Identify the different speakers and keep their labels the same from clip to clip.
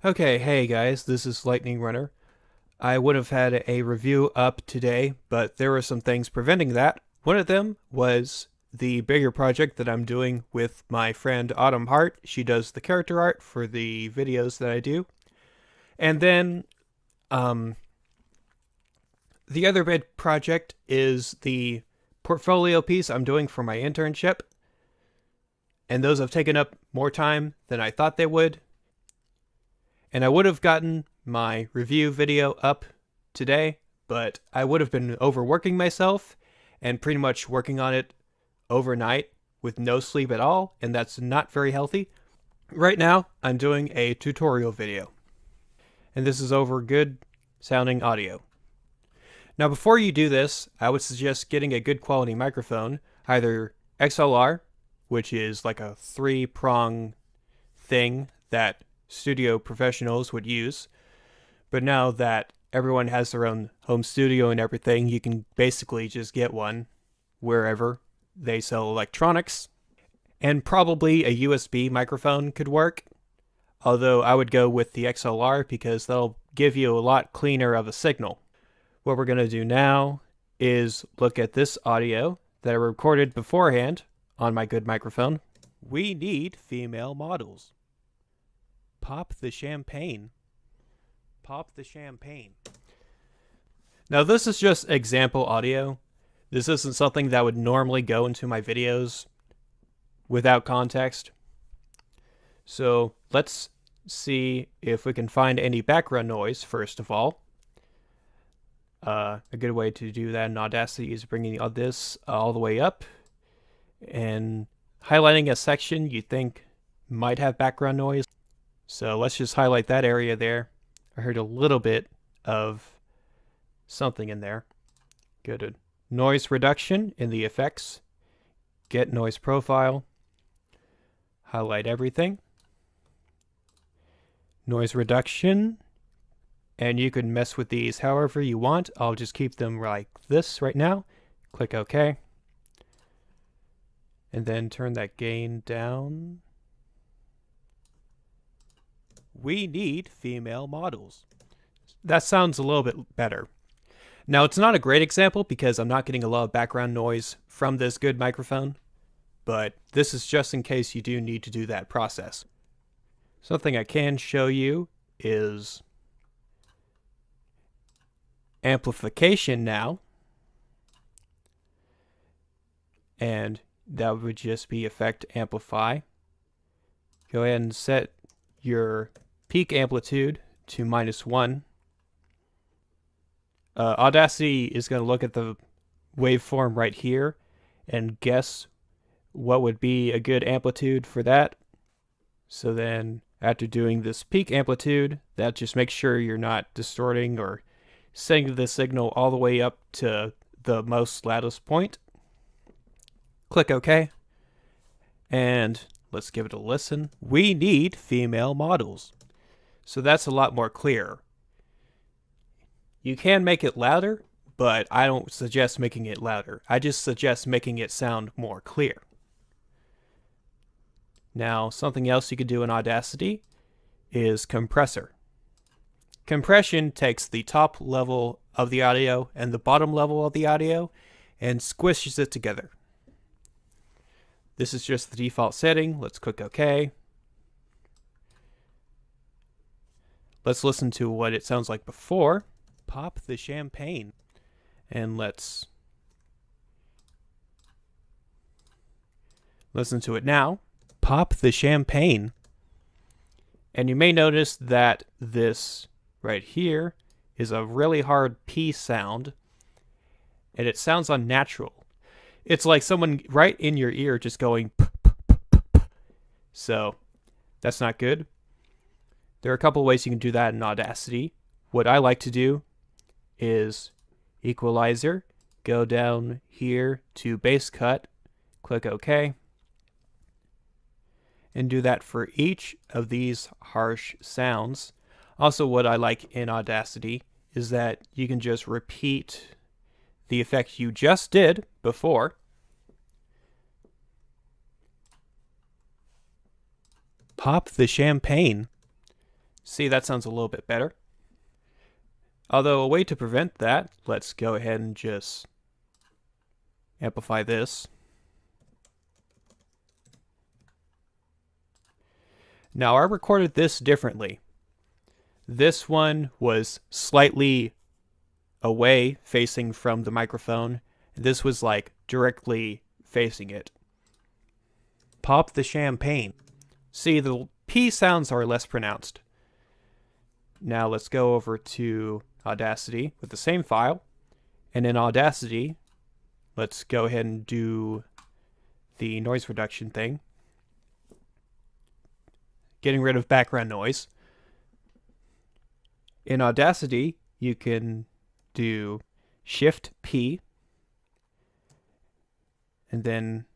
Speaker 1: Okay, hey guys, this is Lightning Runner. I would have had a review up today, but there were some things preventing that. One of them was the bigger project that I'm doing with my friend Autumn Hart. She does the character art for the videos that I do. And then, um, the other big project is the portfolio piece I'm doing for my internship. And those have taken up more time than I thought they would. And I would have gotten my review video up today, but I would have been overworking myself and pretty much working on it overnight with no sleep at all, and that's not very healthy. Right now, I'm doing a tutorial video, and this is over good sounding audio. Now, before you do this, I would suggest getting a good quality microphone, either XLR, which is like a 3-prong thing that studio professionals would use. But now that everyone has their own home studio and everything, you can basically just get one wherever they sell electronics. And probably a USB microphone could work, although I would go with the XLR because that'll give you a lot cleaner of a signal. What we're going to do now is look at this audio that I recorded beforehand on my good microphone. We need female models. Pop the champagne. Pop the champagne. Now this is just example audio. This isn't something that would normally go into my videos without context. So let's see if we can find any background noise first of all. A good way to do that in Audacity is bringing this all the way up and highlighting a section you think might have background noise. So let's just highlight that area there. I heard a little bit of something in there. Go to noise reduction in the effects. Get noise profile. Highlight everything. Noise reduction. And you can mess with these however you want. I'll just keep them like this right now. Click OK. And then turn that gain down. We need female models. That sounds a little bit better. Now, it's not a great example because I'm not getting a lot of background noise from this good microphone, but this is just in case you do need to do that process. Something I can show you is amplification now, and that would just be effect amplify. Go ahead and set your peak amplitude to -1. Audacity is going to look at the waveform right here and guess what would be a good amplitude for that. So then after doing this peak amplitude, that just makes sure you're not distorting or setting the signal all the way up to the most loudest point. Click OK. And let's give it a listen. We need female models. So that's a lot more clear. You can make it louder, but I don't suggest making it louder. I just suggest making it sound more clear. Now, something else you could do in Audacity is compressor. Compression takes the top level of the audio and the bottom level of the audio and squishes it together. This is just the default setting. Let's click OK. Let's listen to what it sounds like before. Pop the champagne. And let's listen to it now. Pop the champagne. And you may notice that this right here is a really hard P sound. And it sounds unnatural. It's like someone right in your ear just going p, p, p, p, p. So that's not good. There are a couple ways you can do that in Audacity. What I like to do is Equalizer, go down here to bass cut, click OK, and do that for each of these harsh sounds. Also, what I like in Audacity is that you can just repeat the effect you just did before. Pop the champagne. See, that sounds a little bit better. Although a way to prevent that, let's go ahead and just amplify this. Now I recorded this differently. This one was slightly away, facing from the microphone. This was like directly facing it. Pop the champagne. See, the P sounds are less pronounced. Now let's go over to Audacity with the same file. And in Audacity, let's go ahead and do the noise reduction thing. Getting rid of background noise. In Audacity, you can do Shift P and then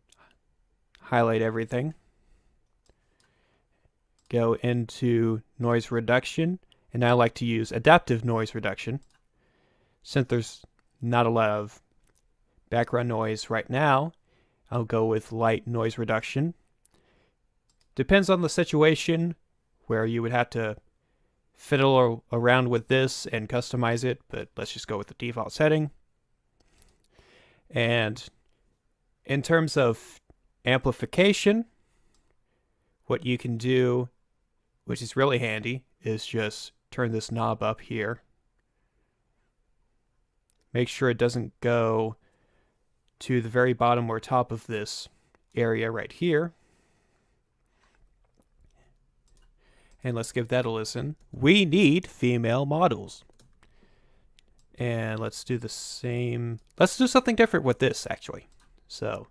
Speaker 1: highlight everything. Go into noise reduction, and I like to use adaptive noise reduction. Since there's not a lot of background noise right now, I'll go with light noise reduction. Depends on the situation where you would have to fiddle around with this and customize it, but let's just go with the default setting. And in terms of amplification, what you can do, which is really handy, is just turn this knob up here. Make sure it doesn't go to the very bottom or top of this area right here. And let's give that a listen. We need female models. And let's do the same. Let's do something different with this, actually. So,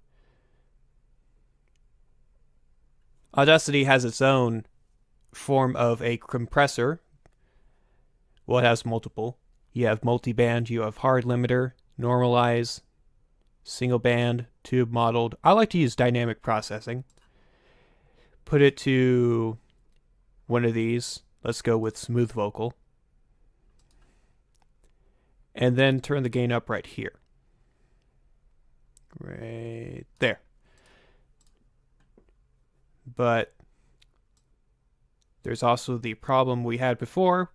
Speaker 1: Audacity has its own form of a compressor. Well, it has multiple. You have multi-band, you have hard limiter, normalize, single band, tube modeled. I like to use dynamic processing. Put it to one of these. Let's go with smooth vocal. And then turn the gain up right here. Right there. But there's also the problem we had before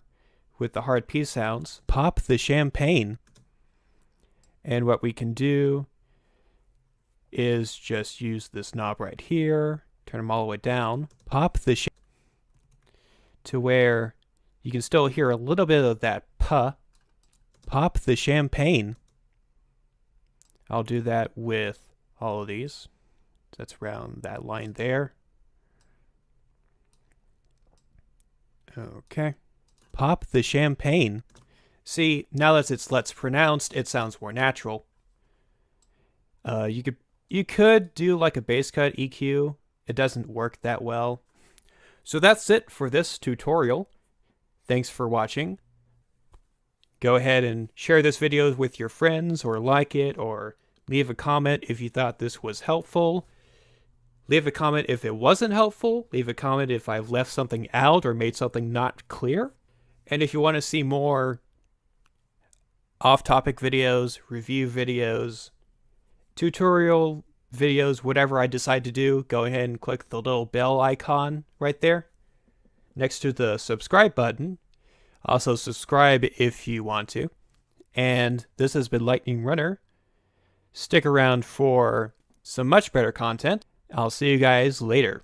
Speaker 1: with the hard P sounds. Pop the champagne. And what we can do is just use this knob right here, turn them all the way down, pop the champagne to where you can still hear a little bit of that puh. Pop the champagne. I'll do that with all of these. That's around that line there. Okay. Pop the champagne. See, now that it's less pronounced, it sounds more natural. You could do like a bass cut EQ. It doesn't work that well. So that's it for this tutorial. Thanks for watching. Go ahead and share this video with your friends, or like it, or leave a comment if you thought this was helpful. Leave a comment if it wasn't helpful. Leave a comment if I've left something out or made something not clear. And if you want to see more off-topic videos, review videos, tutorial videos, whatever I decide to do, go ahead and click the little bell icon right there next to the subscribe button. Also subscribe if you want to. And this has been Lightning Runner. Stick around for some much better content. I'll see you guys later.